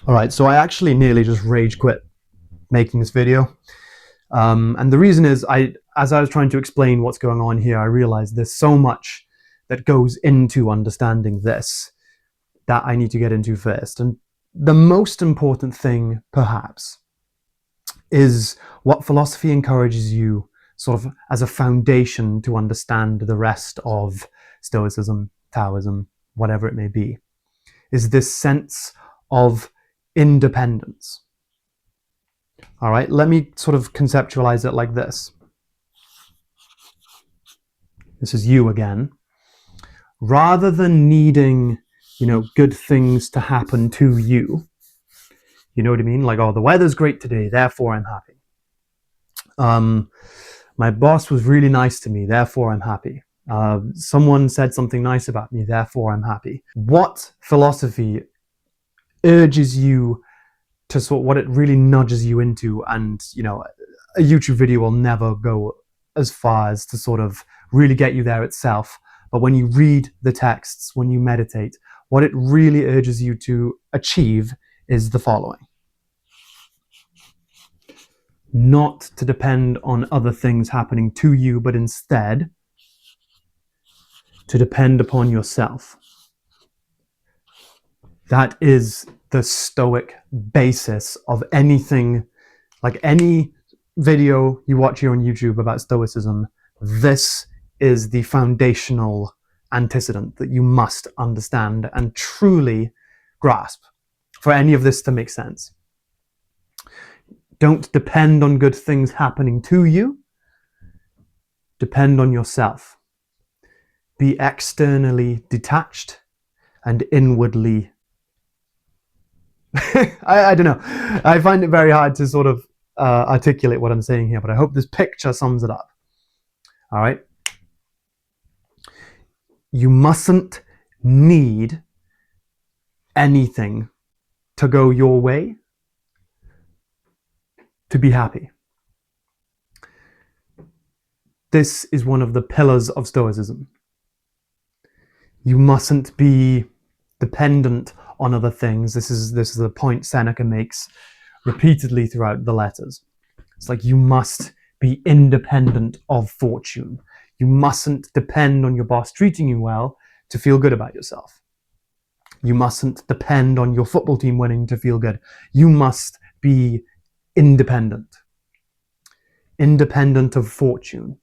All right, so I actually nearly just rage quit making this video. And the reason is, as I was trying to explain what's going on here, I realized there's so much that goes into understanding this that I need to get into first. And the most important thing, perhaps, is what philosophy encourages you sort of as a foundation to understand the rest of Stoicism, Taoism, whatever it may be, is this sense of independence. All right, let me sort of conceptualize it like this. This is you again. Rather than needing, good things to happen to you, you know what I mean? Like, oh, the weather's great today, therefore I'm happy. My boss was really nice to me, therefore I'm happy. Someone said something nice about me, therefore I'm happy. What philosophy urges you to what it really nudges you into, and a YouTube video will never go as far as to sort of really get you there itself. But when you read the texts, when you meditate, what it really urges you to achieve is the following: not to depend on other things happening to you, but instead to depend upon yourself. That is the Stoic basis of anything, like any video you watch here on YouTube about Stoicism. This is the foundational antecedent that you must understand and truly grasp for any of this to make sense. Don't depend on good things happening to you. Depend on yourself. Be externally detached and inwardly I don't know. I find it very hard to sort of articulate what I'm saying here, but I hope this picture sums it up. All right? You mustn't need anything to go your way to be happy. This is one of the pillars of Stoicism. You mustn't be dependent on other things. This is the point Seneca makes repeatedly throughout the letters. It's like you must be independent of fortune. You mustn't depend on your boss treating you well to feel good about yourself. You mustn't depend on your football team winning to feel good. You must be independent. Independent of fortune.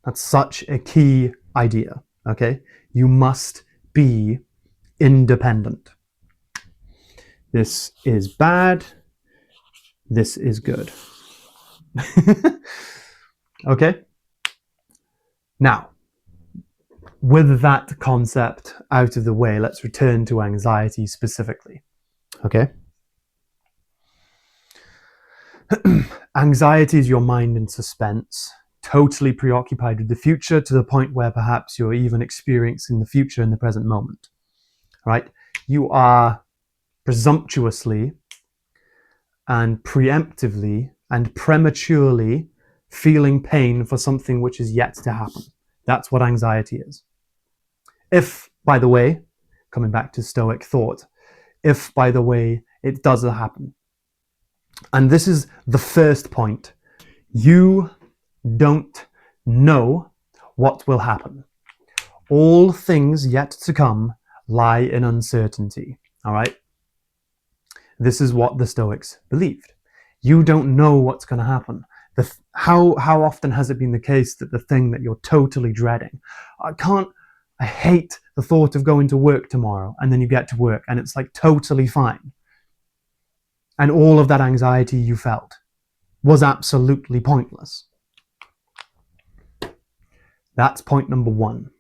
That's such a key idea, okay? You must be independent. This is bad. This is good. Okay? Now, with that concept out of the way, let's return to anxiety specifically. Okay? Anxiety is your mind in suspense, totally preoccupied with the future to the point where perhaps you're even experiencing the future in the present moment. Right? You are presumptuously and preemptively and prematurely feeling pain for something which is yet to happen. That's what anxiety is. If, by the way, coming back to Stoic thought, if, by the way, it does happen. And this is the first point. You don't know what will happen. All things yet to come lie in uncertainty. All right? This is what the Stoics believed. You don't know what's going to happen. How often has it been the case that the thing that you're totally dreading, I hate the thought of going to work tomorrow, and then you get to work and it's like totally fine. And all of that anxiety you felt was absolutely pointless. That's point number one.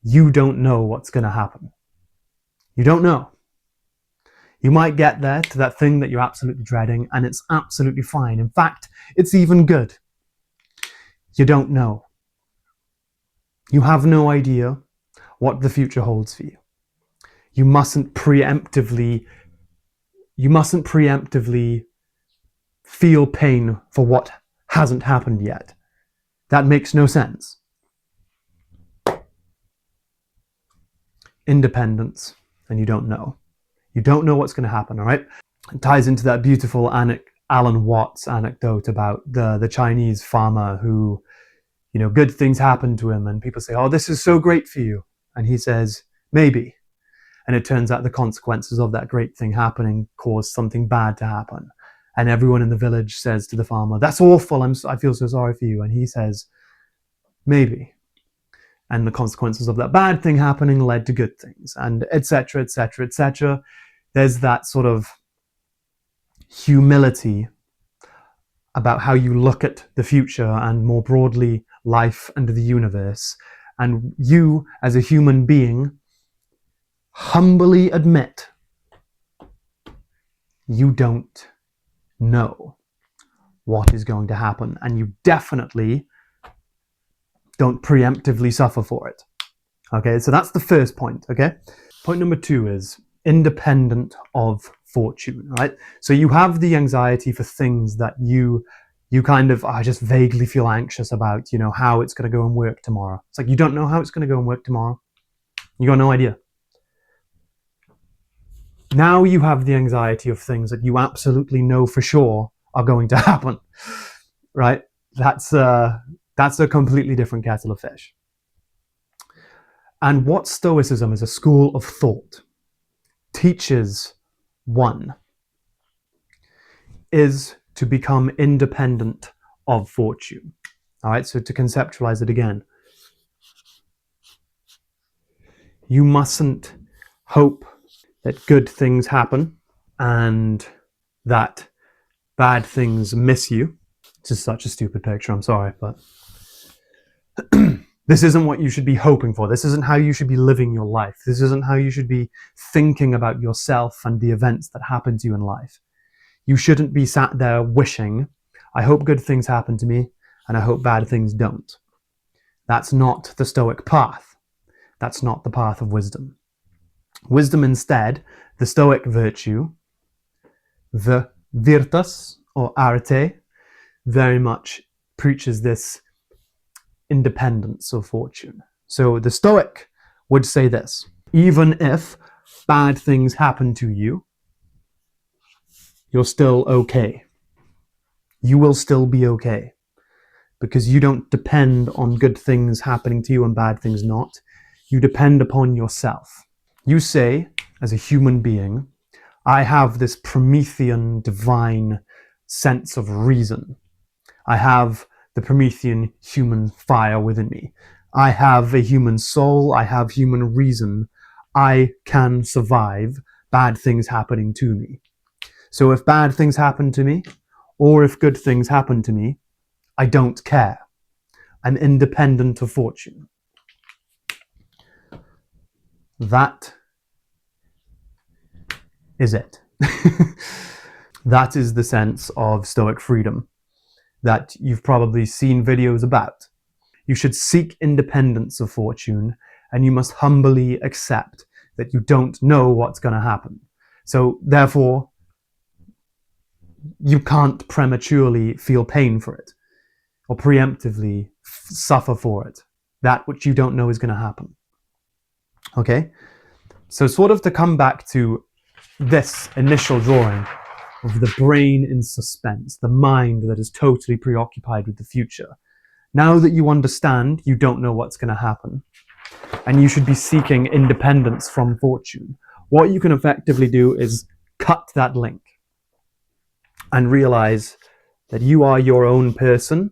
You don't know what's going to happen. You don't know. You might get there to that thing that you're absolutely dreading, and it's absolutely fine. In fact, it's even good. You don't know. You have no idea what the future holds for you. You mustn't preemptively feel pain for what hasn't happened yet. That makes no sense. Independence, and you don't know. You don't know what's going to happen, all right? It ties into that beautiful Alan Watts anecdote about the Chinese farmer who, good things happen to him and people say, oh, this is so great for you. And he says, maybe. And it turns out the consequences of that great thing happening caused something bad to happen. And everyone in the village says to the farmer, that's awful, I feel so sorry for you. And he says, maybe. And the consequences of that bad thing happening led to good things, and etc., etc., etc. There's that sort of humility about how you look at the future and more broadly life and the universe. And you, as a human being, humbly admit you don't know what is going to happen, and you definitely don't preemptively suffer for it. Okay, so that's the first point, okay? Point number 2 is independent of fortune, right? So you have the anxiety for things that you kind of just vaguely feel anxious about, how it's going to go and work tomorrow. It's like you don't know how it's going to go and work tomorrow. You got no idea. Now you have the anxiety of things that you absolutely know for sure are going to happen, right? That's a completely different kettle of fish. And what Stoicism as a school of thought teaches one is to become independent of fortune. All right, so to conceptualize it again, you mustn't hope that good things happen and that bad things miss you. This is such a stupid picture, I'm sorry, but this isn't what you should be hoping for. This isn't how you should be living your life. This isn't how you should be thinking about yourself and the events that happen to you in life. You shouldn't be sat there wishing, I hope good things happen to me and I hope bad things don't. That's not the Stoic path. That's not the path of wisdom. Wisdom instead, the Stoic virtue, the virtus or arte, very much preaches this independence of fortune. So the Stoic would say this: even if bad things happen to you, you're still okay. You will still be okay because you don't depend on good things happening to you and bad things not. You depend upon yourself. You say, as a human being, I have this Promethean divine sense of reason. I have the Promethean human fire within me. I have a human soul. I have human reason. I can survive bad things happening to me. So if bad things happen to me, or if good things happen to me, I don't care. I'm independent of fortune. That is it. That is the sense of Stoic freedom that you've probably seen videos about. You should seek independence of fortune, and you must humbly accept that you don't know what's going to happen. So therefore, you can't prematurely feel pain for it or preemptively suffer for it, that which you don't know is going to happen. Okay? So sort of to come back to this initial drawing of the brain in suspense, the mind that is totally preoccupied with the future. Now that you understand you don't know what's going to happen, and you should be seeking independence from fortune, what you can effectively do is cut that link and realize that you are your own person.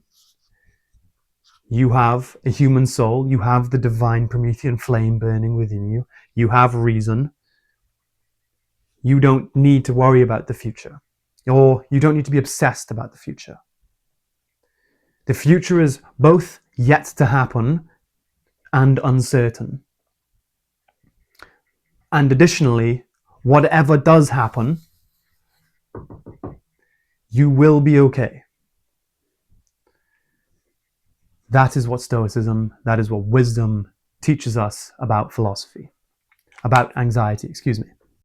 You have a human soul. You have the divine Promethean flame burning within you. You have reason. You don't need to worry about the future, or you don't need to be obsessed about the future. The future is both yet to happen and uncertain. And additionally, whatever does happen, you will be okay. That is what Stoicism, that is what wisdom teaches us about philosophy, about anxiety, excuse me.